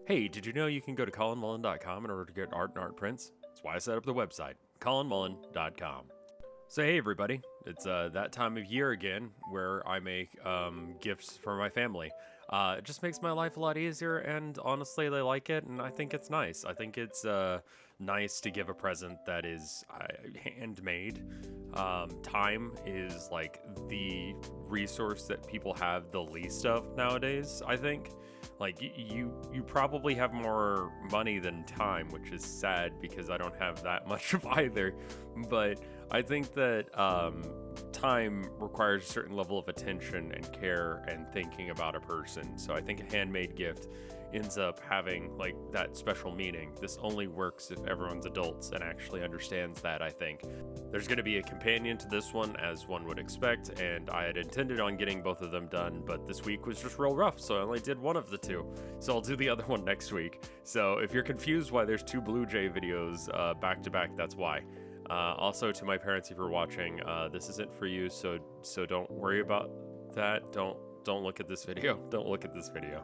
Hey, did you know you can go to colinmullen.com in order to get art and art prints? That's why I set up the website, colinmullen.com. So hey everybody, it's that time of year again where I make gifts for my family. It just makes my life a lot easier, and honestly they like it, and I think it's nice. I think it's nice to give a present that is handmade. Time is like the resource that people have the least of nowadays, I think. Like you probably have more money than time, which is sad because I don't have that much of either. But I think that time requires a certain level of attention and care and thinking about a person. So I think a handmade gift ends up having like that special meaning. This only works if everyone's adults and actually understands that, I think. There's going to be a companion to this one, as one would expect, and I had intended on getting both of them done, but this week was just real rough, so I only did one of the two. So I'll do the other one next week. So if you're confused why there's two Blue Jay videos back to back, that's why. Also, to my parents, if you're watching, this isn't for you, so don't worry about that. Don't look at this video. Don't look at this video.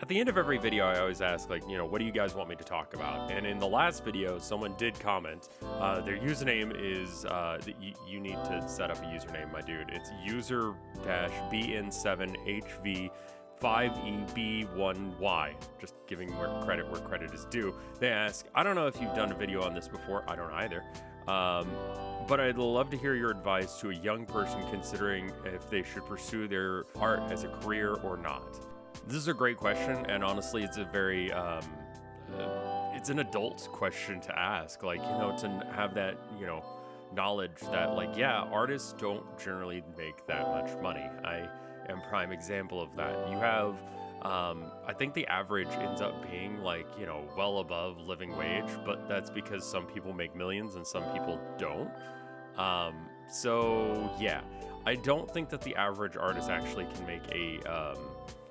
At the end of every video, I always ask, like, what do you guys want me to talk about? And in the last video, someone did comment. Their username is, you need to set up a username, my dude. It's user-bn7hv5eb1y, just giving where credit is due. They ask, I don't know if you've done a video on this before, I don't either, but I'd love to hear your advice to a young person considering if they should pursue their art as a career or not. This is a great question, and honestly, it's a very, it's an adult question to ask, like, to have that, knowledge that, like, yeah, artists don't generally make that much money. I am prime example of that. You have, I think the average ends up being like, well above living wage, but that's because some people make millions and some people don't. So yeah, I don't think that the average artist actually can make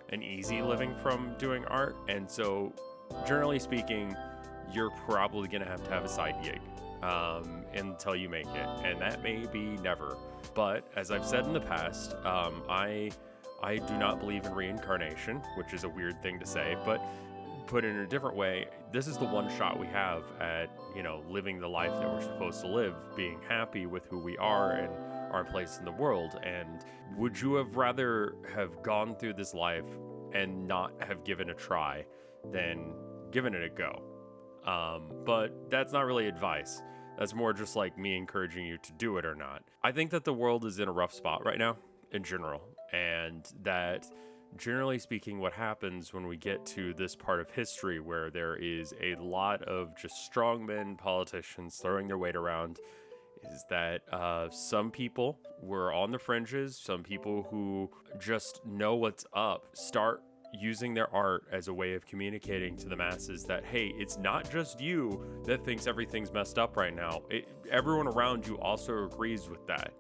an easy living from doing art, and so generally speaking, you're probably gonna have to have a side gig until you make it, and that may be never. But as I've said in the past, I do not believe in reincarnation, which is a weird thing to say, but put it in a different way, this is the one shot we have at living the life that we're supposed to live, being happy with who we are and our place in the world. And would you have rather have gone through this life and not have given a try than given it a go? But that's not really advice. That's more just like me encouraging you to do it or not. I think that the world is in a rough spot right now in general, and that generally speaking, what happens when we get to this part of history where there is a lot of just strongmen politicians throwing their weight around is that some people were on the fringes, some people who just know what's up, start using their art as a way of communicating to the masses that, hey, it's not just you that thinks everything's messed up right now. Everyone around you also agrees with that.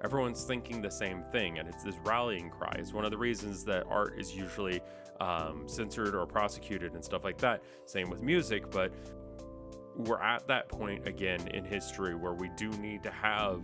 Everyone's thinking the same thing, and it's this rallying cry. It's one of the reasons that art is usually censored or prosecuted and stuff like that. Same with music, but we're at that point again in history where we do need to have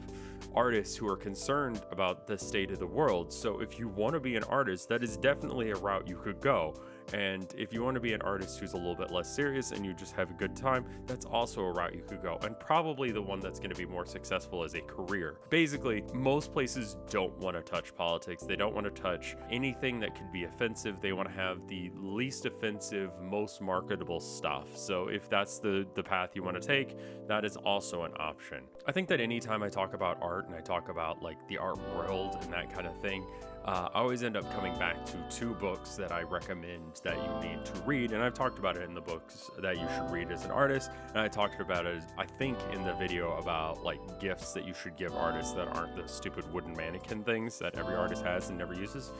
artists who are concerned about the state of the world. So if you want to be an artist, that is definitely a route you could go. And if you want to be an artist who's a little bit less serious and you just have a good time, that's also a route you could go, and probably the one that's going to be more successful as a career. Basically, most places don't want to touch politics. They don't want to touch anything that could be offensive. They want to have the least offensive, most marketable stuff. So if that's the path you want to take, that is also an option. I think that anytime I talk about art and I talk about like the art world and that kind of thing, I always end up coming back to two books that I recommend that you need to read, and I've talked about it in the books that you should read as an artist, and I talked about it, I think, in the video about like gifts that you should give artists that aren't the stupid wooden mannequin things that every artist has and never uses.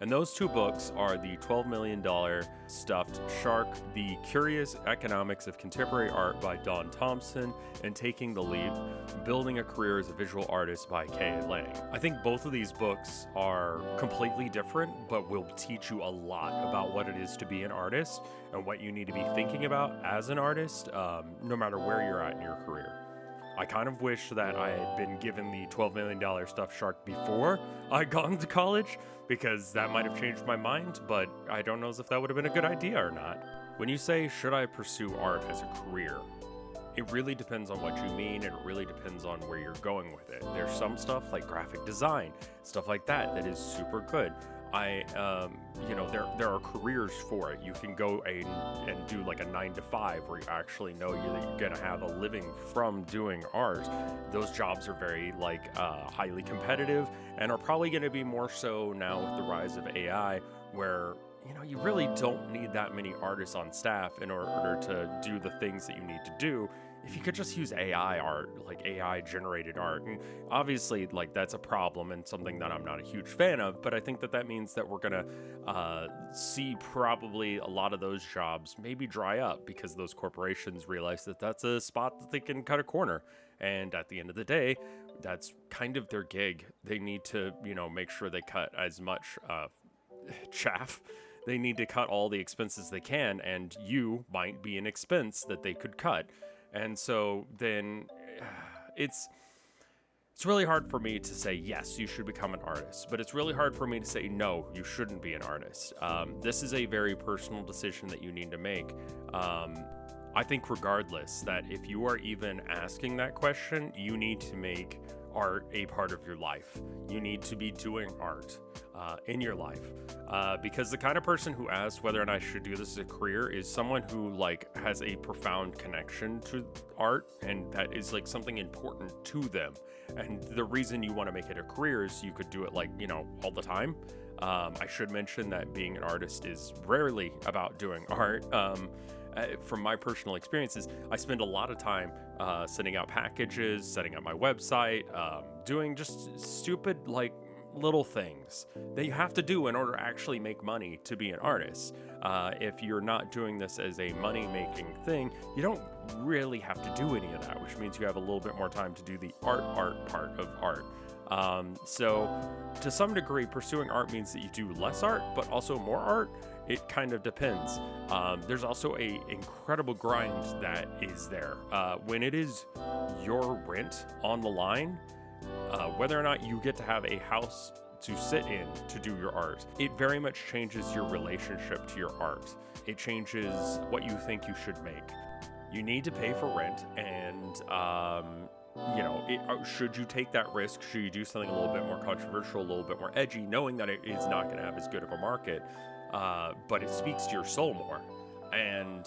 And those two books are the $12 million Stuffed Shark, The Curious Economics of Contemporary Art by Don Thompson, and Taking the Leap, Building a Career as a Visual Artist by K.A. Lang. I think both of these books are completely different, but will teach you a lot about what it is to be an artist and what you need to be thinking about as an artist, no matter where you're at in your career. I kind of wish that I had been given the $12 million stuffed shark before I got into college, because that might have changed my mind, but I don't know as if that would have been a good idea or not. When you say, should I pursue art as a career? It really depends on what you mean, and it really depends on where you're going with it. There's some stuff like graphic design, stuff like that is super good. There are careers for it. You can go and do like a 9 to 5 where you actually know that you're gonna have a living from doing art. Those jobs are very highly competitive, and are probably gonna be more so now with the rise of AI, where you really don't need that many artists on staff in order to do the things that you need to do. If you could just use AI art, like AI generated art, and obviously that's a problem and something that I'm not a huge fan of, but I think that means that we're gonna see probably a lot of those jobs maybe dry up, because those corporations realize that that's a spot that they can cut a corner. And at the end of the day, that's kind of their gig. They need to, make sure they cut as much chaff. They need to cut all the expenses they can, and you might be an expense that they could cut. And so then it's really hard for me to say, yes, you should become an artist, but it's really hard for me to say, no, you shouldn't be an artist. This is a very personal decision that you need to make. I think regardless, that if you are even asking that question, you need to make art a part of your life. You need to be doing art in your life, because the kind of person who asks whether or not I should do this as a career is someone who has a profound connection to art, and that is something important to them. And the reason you want to make it a career is you could do it all the time. I should mention that being an artist is rarely about doing art. From my personal experiences, I spend a lot of time sending out packages, setting up my website, doing just stupid little things that you have to do in order to actually make money to be an artist. If you're not doing this as a money-making thing, you don't really have to do any of that, which means you have a little bit more time to do the art part of art. So to some degree, pursuing art means that you do less art, but also more art. It kind of depends. There's also a incredible grind that is there. When it is your rent on the line, whether or not you get to have a house to sit in to do your art, it very much changes your relationship to your art. It changes what you think you should make. You need to pay for rent, and should you take that risk? Should you do something a little bit more controversial, a little bit more edgy, knowing that it is not going to have as good of a market, but it speaks to your soul more? And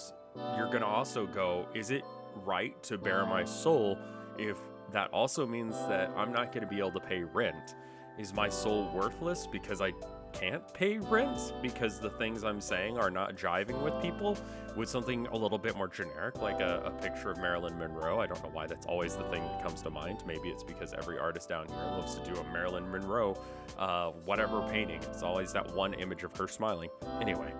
you're going to also go, is it right to bare my soul if that also means that I'm not going to be able to pay rent? Is my soul worthless because I can't pay rent, because the things I'm saying are not jiving with people? With something a little bit more generic, like a picture of Marilyn Monroe. I don't know why that's always the thing that comes to mind. Maybe it's because every artist down here loves to do a Marilyn Monroe whatever painting. It's always that one image of her smiling. Anyway,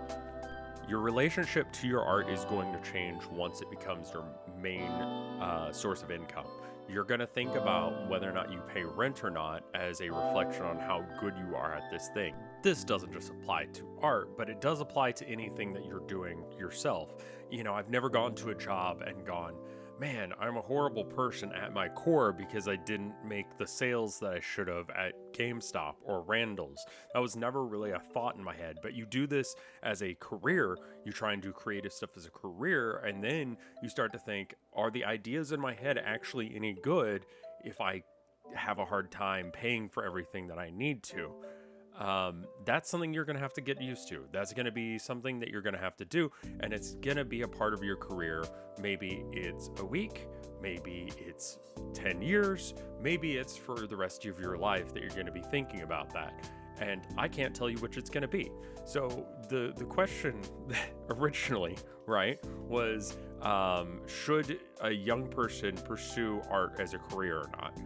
your relationship to your art is going to change once it becomes your main source of income. You're going to think about whether or not you pay rent or not as a reflection on how good you are at this thing. This doesn't just apply to art, but it does apply to anything that you're doing yourself. I've never gone to a job and gone, man, I'm a horrible person at my core because I didn't make the sales that I should have at GameStop or Randall's. That was never really a thought in my head. But you do this as a career. You try and do creative stuff as a career, and then you start to think, are the ideas in my head actually any good if I have a hard time paying for everything that I need to? That's something you're going to have to get used to. That's going to be something that you're going to have to do, and it's going to be a part of your career. Maybe it's a week, maybe it's 10 years, maybe it's for the rest of your life that you're going to be thinking about that. And I can't tell you which it's going to be. So the question originally, right, was should a young person pursue art as a career or not?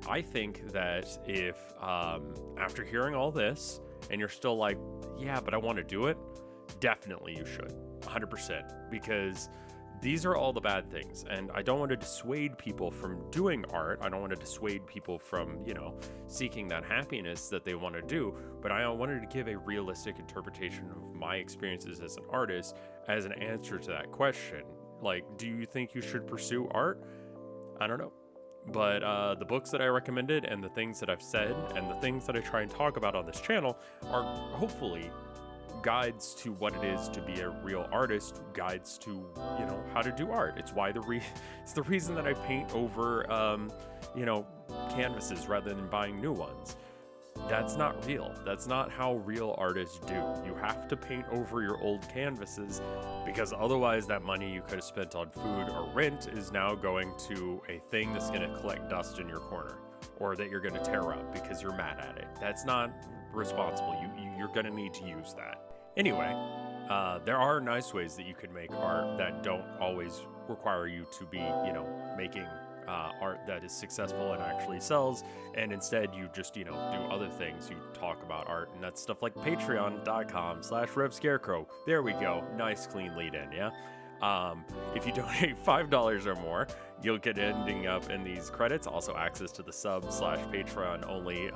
I think that if after hearing all this and you're still like, yeah, but I want to do it, definitely you should, 100%, because these are all the bad things. And I don't want to dissuade people from doing art. I don't want to dissuade people from, seeking that happiness that they want to do. But I wanted to give a realistic interpretation of my experiences as an artist as an answer to that question. Do you think you should pursue art? I don't know. But the books that I recommended and the things that I've said and the things that I try and talk about on this channel are hopefully guides to what it is to be a real artist, guides to, you know, how to do art. It's why it's the reason that I paint over, you know, canvases rather than buying new ones. That's not real. That's not how real artists do. You have to paint over your old canvases, because otherwise that money you could have spent on food or rent is now going to a thing that's going to collect dust in your corner, or that you're going to tear up because you're mad at it. That's not responsible. You're going to need to use that. Anyway, there are nice ways that you can make art that don't always require you to be, you know, making art that is successful and actually sells, and instead you just, you know, do other things. You talk about art, and that's stuff like patreon.com/RevScarecrow. There we go. Nice clean lead in, yeah? If you donate $5 or more, you'll get ending up in these credits. Also access to the sub/Patreon only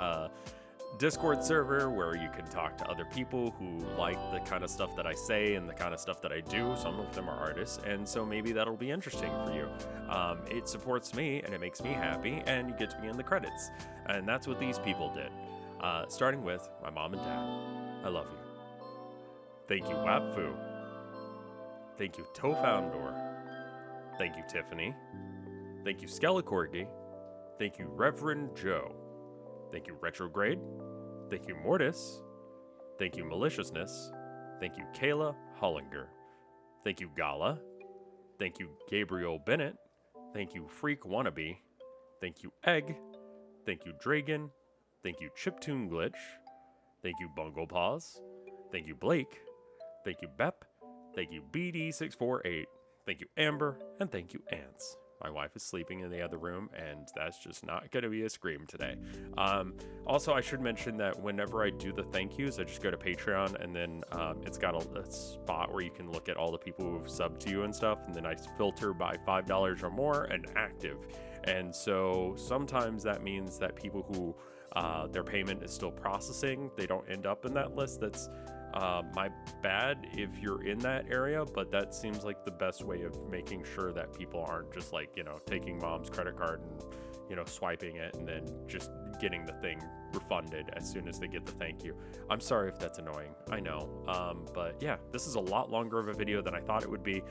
Discord server where you can talk to other people who like the kind of stuff that I say and the kind of stuff that I do. Some of them are artists, and so maybe that'll be interesting for you. It supports me and it makes me happy, and you get to be in the credits. And that's what these people did. Starting with my mom and dad. I love you. Thank you, Wapfu. Thank you, Tofoundor. Thank you, Tiffany. Thank you, Skelecorgi. Thank you, Reverend Joe. Thank you, Retrograde. Thank you, Mortis. Thank you, Maliciousness. Thank you, Kayla Hollinger. Thank you, Gala. Thank you, Gabriel Bennett. Thank you, Freak Wannabe. Thank you, Egg. Thank you, Dragon. Thank you, Chiptune Glitch. Thank you, Bungle Paws. Thank you, Blake. Thank you, Bep. Thank you, BD648. Thank you, Amber. And thank you, Ants. My wife is sleeping in the other room, and that's just not going to be a scream today. Also, I should mention that whenever I do the thank yous, I just go to Patreon, and then it's got a spot where you can look at all the people who've subbed to you and stuff, and then I filter by $5 or more and active. And so sometimes that means that people who their payment is still processing, they don't end up in that list. That's my bad if you're in that area, but that seems like the best way of making sure that people aren't just like, you know, taking mom's credit card and, you know, swiping it and then just getting the thing refunded as soon as they get the thank you. I'm sorry if that's annoying, I know. But yeah, this is a lot longer of a video than I thought it would be.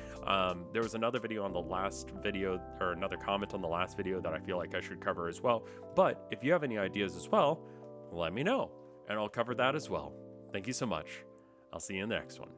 There was another video on the last video, or another comment on the last video, that I feel like I should cover as well. But if you have any ideas as well, let me know, and I'll cover that as well. Thank you so much. I'll see you in the next one.